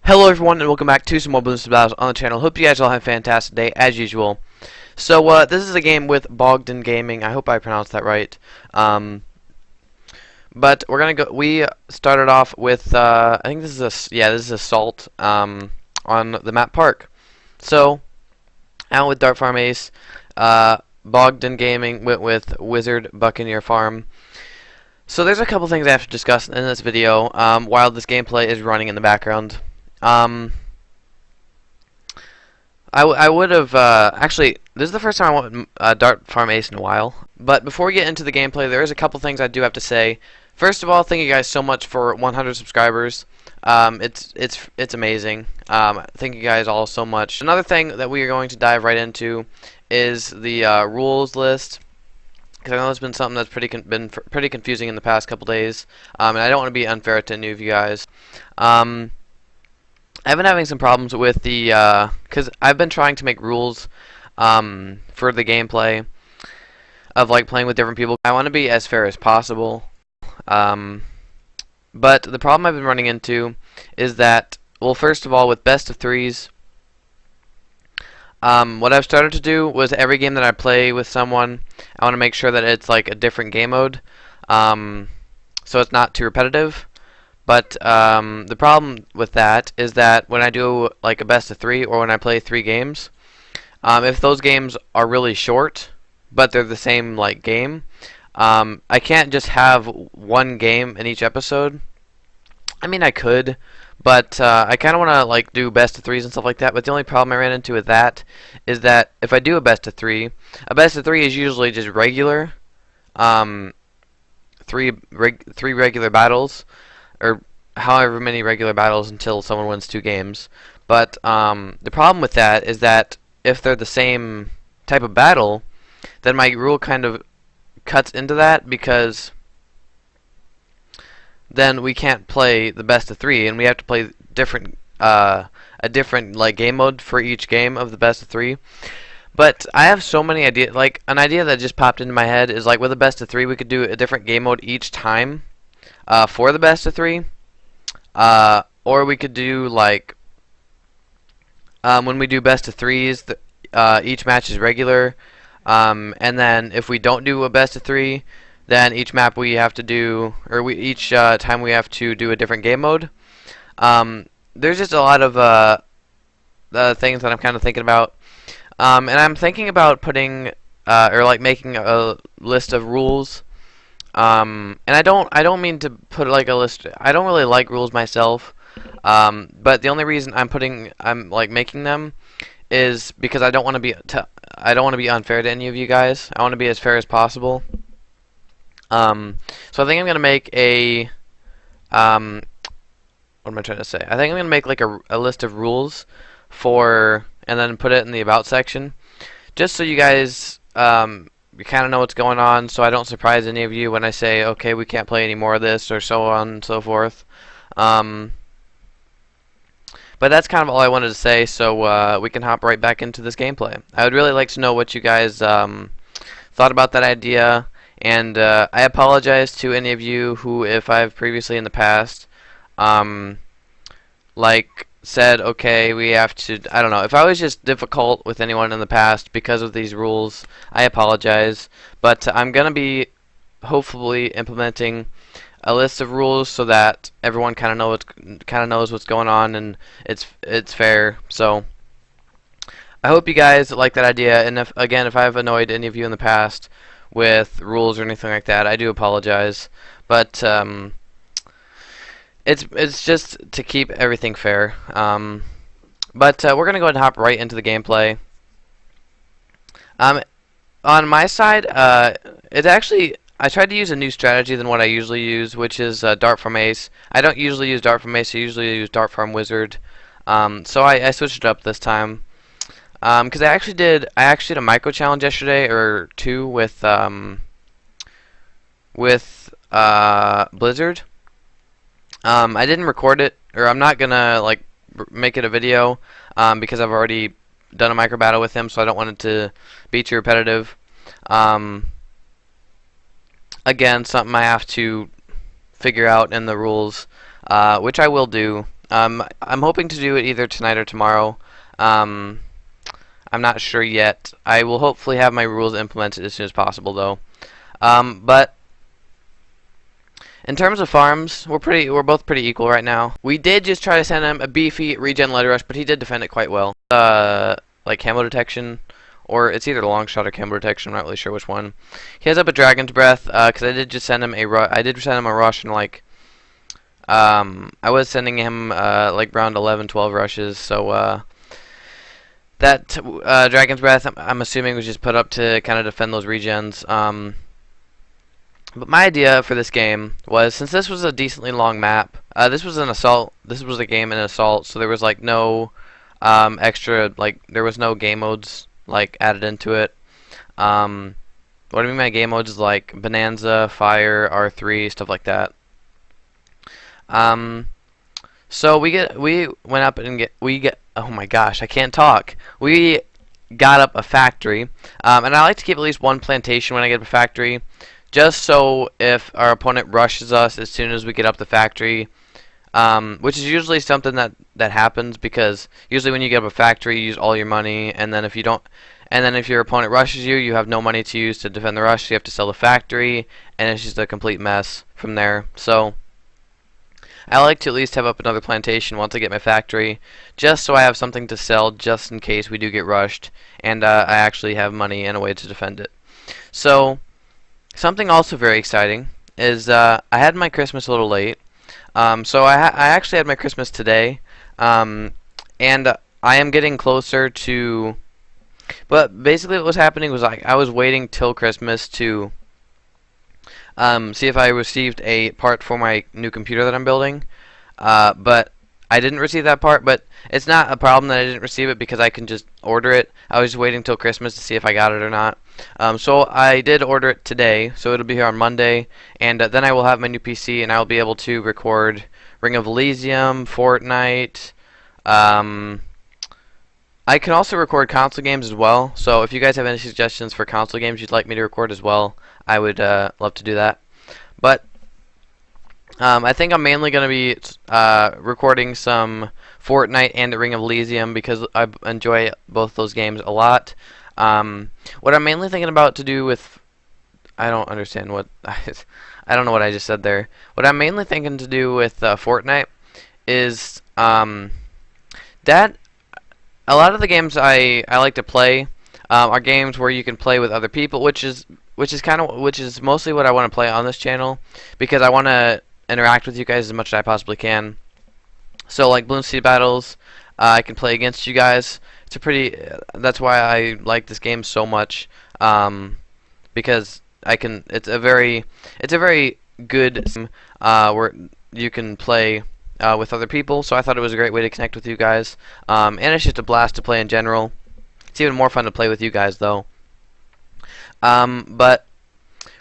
Hello everyone and welcome back to some more Bloons on the channel. Hope you guys all have a fantastic day as usual. So this is a game with Bogdan Gaming. I hope I pronounced that right. But we're gonna go. We started off with I think this is Assault on the map Park. So out with Dart Farm Ace, Bogdan Gaming went with Wizard Buccaneer Farm. So there's a couple things I have to discuss in this video while this gameplay is running in the background. I would have actually, this is the first time I went Dart Farm Ace in a while. But before we get into the gameplay, there is a couple things I do have to say. First of all, thank you guys so much for 100 subscribers. It's amazing. Thank you guys all so much. Another thing that we are going to dive right into is the rules list, because I know it's been something that's been pretty confusing in the past couple days, and I don't want to be unfair to any of you guys. I've been having some problems with the, because I've been trying to make rules for the gameplay of like playing with different people. I want to be as fair as possible, but the problem I've been running into is that, well, first of all, with best of threes, what I've started to do was every game that I play with someone, I want to make sure that it's like a different game mode, so it's not too repetitive. But the problem with that is that when I do like a best of three, or when I play 3 games, if those games are really short, but they're the same like game, I can't just have one game in each episode. I mean, I could, but I kind of want to like do best of threes and stuff like that. But the only problem I ran into with that is that if I do a best of three is usually just regular, three regular battles, or however many regular battles until someone wins 2 games. But the problem with that is that if they're the same type of battle, then my rule kind of cuts into that, because then we can't play the best of 3, and we have to play different a different like game mode for each game of the best of 3. But I have so many ideas. Like, an idea that just popped into my head is like, with a best of 3, we could do a different game mode each time for the best of 3, or we could do like when we do best of 3s, each match is regular, and then if we don't do a best of 3, then each map we have to do, or each time we have to do a different game mode. There's just a lot of things that I'm kind of thinking about, and I'm thinking about putting or like making a list of rules. And I don't mean to put like a list. I don't really like rules myself. But the only reason I'm like making them is because I don't want to be unfair to any of you guys. I want to be as fair as possible. So I think I'm gonna make a what am I trying to say? I think I'm gonna make like a list of rules for, and then put it in the about section, just so you guys you kind of know what's going on, so I don't surprise any of you when I say, okay, we can't play any more of this, or so on and so forth. But that's kind of all I wanted to say, so we can hop right back into this gameplay. I would really like to know what you guys thought about that idea, and I apologize to any of you who, if I've previously in the past, like, said, okay, we have to, I don't know, if I was just difficult with anyone in the past because of these rules, I apologize. But I'm gonna be hopefully implementing a list of rules so that everyone kind of knows what's going on, and it's fair. So I hope you guys like that idea, and if I've annoyed any of you in the past with rules or anything like that, I do apologize. But it's just to keep everything fair. But we're gonna go ahead and hop right into the gameplay. On my side, it's actually, I tried to use a new strategy than what I usually use, which is Dart Farm Ace. I don't usually use Dart Farm Ace. I usually use Dart Farm Wizard. So I switched it up this time, because I actually did a micro challenge yesterday, or 2, with Blizzard. I didn't record it, or I'm not gonna like make it a video, because I've already done a micro battle with him, so I don't want it to be too repetitive. Again, something I have to figure out in the rules, which I will do. I'm hoping to do it either tonight or tomorrow. Um, I'm not sure yet. I will hopefully have my rules implemented as soon as possible, though. But in terms of farms, we're both pretty equal right now. We did just try to send him a beefy regen letter rush, but he did defend it quite well. Like camo detection, or it's either long shot or camo detection. I'm not really sure which one. He has up a dragon's breath, because I did just send him a rush and like I was sending him like around 11, 12 rushes. So that dragon's breath, I'm assuming, was just put up to kind of defend those regens. But my idea for this game was, since this was a decently long map, this was an assault. This was a game in assault, so there was like no extra, like there was no game modes like added into it. What I mean by game modes is like Bonanza, Fire, R3, stuff like that. So we went up and oh my gosh, I can't talk. We got up a factory, and I like to keep at least one plantation when I get up a factory, just so if our opponent rushes us as soon as we get up the factory, which is usually something that happens, because usually when you get up a factory, you use all your money, and then if your opponent rushes you, you have no money to use to defend the rush, so you have to sell the factory, and it's just a complete mess from there. So I like to at least have up another plantation once I get my factory, just so I have something to sell just in case we do get rushed, and I actually have money and a way to defend it. So something also very exciting is I had my Christmas a little late. So I actually had my Christmas today, and I am getting closer to. But basically, what was happening was I was waiting till Christmas to see if I received a part for my new computer that I'm building, but I didn't receive that part. But it's not a problem that I didn't receive it, because I can just order it. I was just waiting till Christmas to see if I got it or not. So I did order it today, so it'll be here on Monday, and then I will have my new PC, and I will be able to record Ring of Elysium, Fortnite. I can also record console games as well, so if you guys have any suggestions for console games you'd like me to record as well, I would love to do that. But I think I'm mainly going to be recording some Fortnite and Ring of Elysium, because I enjoy both those games a lot. What I'm mainly thinking about to do with, I don't understand what I don't know what I just said there. What I'm mainly thinking to do with Fortnite is that a lot of the games I like to play are games where you can play with other people, which is mostly what I want to play on this channel, because I want to interact with you guys as much as I possibly can. So like Bloons Sea Battles, I can play against you guys. It's a pretty. That's why I like this game so much, because I can. It's a very good game where you can play with other people. So I thought it was a great way to connect with you guys, and it's just a blast to play in general. It's even more fun to play with you guys though. But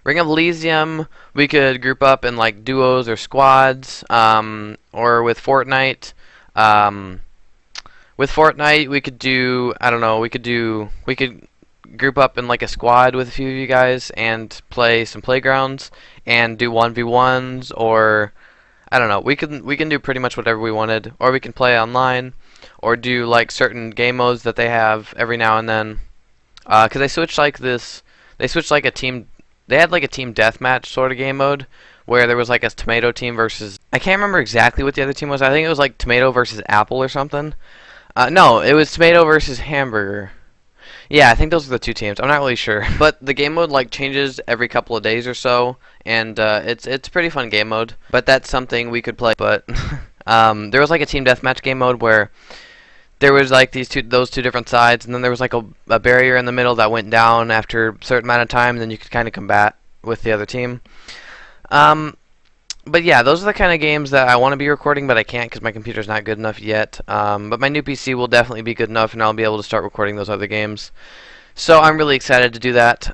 Ring of Elysium, we could group up in like duos or squads, or with Fortnite. With Fortnite, we could do, I don't know, we could group up in like a squad with a few of you guys and play some playgrounds and do 1v1s, or I don't know. We can do pretty much whatever we wanted, or we can play online, or do like certain game modes that they have every now and then. Cause they switched like this. They switched like a team. They had like a team deathmatch sort of game mode where there was like a tomato team versus. I can't remember exactly what the other team was. I think it was like tomato versus apple or something. No, it was tomato versus hamburger. Yeah, I think those are the two teams. I'm not really sure, but the game mode like changes every couple of days or so, and it's a pretty fun game mode. But that's something we could play. But there was like a team deathmatch game mode where there was like those two different sides, and then there was like a barrier in the middle that went down after a certain amount of time, and then you could kind of combat with the other team. But yeah, those are the kind of games that I want to be recording, but I can't because my computer's not good enough yet. But my new PC will definitely be good enough, and I'll be able to start recording those other games. So I'm really excited to do that.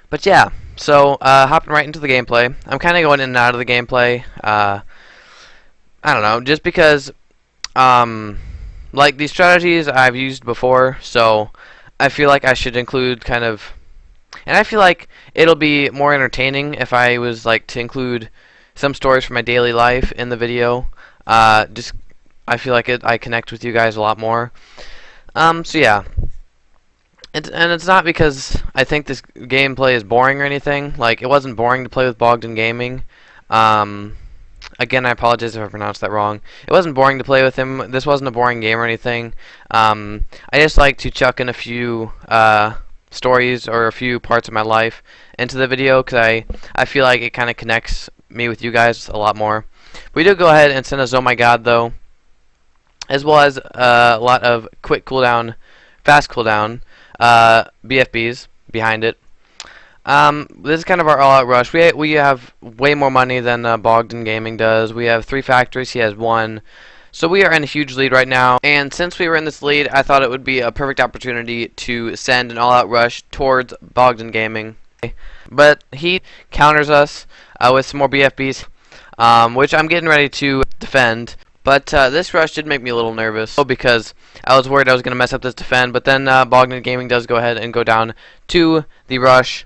But yeah, so hopping right into the gameplay. I'm kind of going in and out of the gameplay. I don't know, just because like these strategies I've used before, so I feel like I should include kind of. And I feel like it'll be more entertaining if I was like to include some stories from my daily life in the video. Just I feel like I connect with you guys a lot more. So yeah. And it's not because I think this gameplay is boring or anything. Like, it wasn't boring to play with Bogdan Gaming. Again, I apologize if I pronounced that wrong. It wasn't boring to play with him. This wasn't a boring game or anything. I just like to chuck in a few stories or a few parts of my life into the video because I feel like it kind of connects me with you guys a lot more. We did go ahead and send us Oh My God, though, as well as a lot of quick cooldown, fast cooldown BFBs behind it. This is kind of our all-out rush. We have way more money than Bogdan Gaming does. We have 3 factories. He has 1. So we are in a huge lead right now. And since we were in this lead, I thought it would be a perfect opportunity to send an all-out rush towards Bogdan Gaming. But he counters us with some more BFBs, which I'm getting ready to defend. But this rush did make me a little nervous because I was worried I was going to mess up this defend. But then Bogdan Gaming does go ahead and go down to the rush.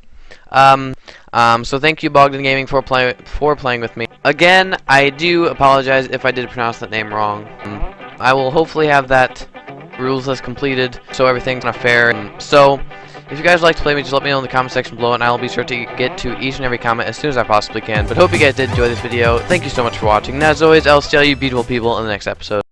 So thank you, Bogdan Gaming, for playing with me. Again, I do apologize if I did pronounce that name wrong. I will hopefully have that rules list completed so everything's kind of fair. So if you guys would like to play me, just let me know in the comment section below, and I will be sure to get to each and every comment as soon as I possibly can. But hope you guys did enjoy this video. Thank you so much for watching, and as always, I'll see all you beautiful people in the next episode.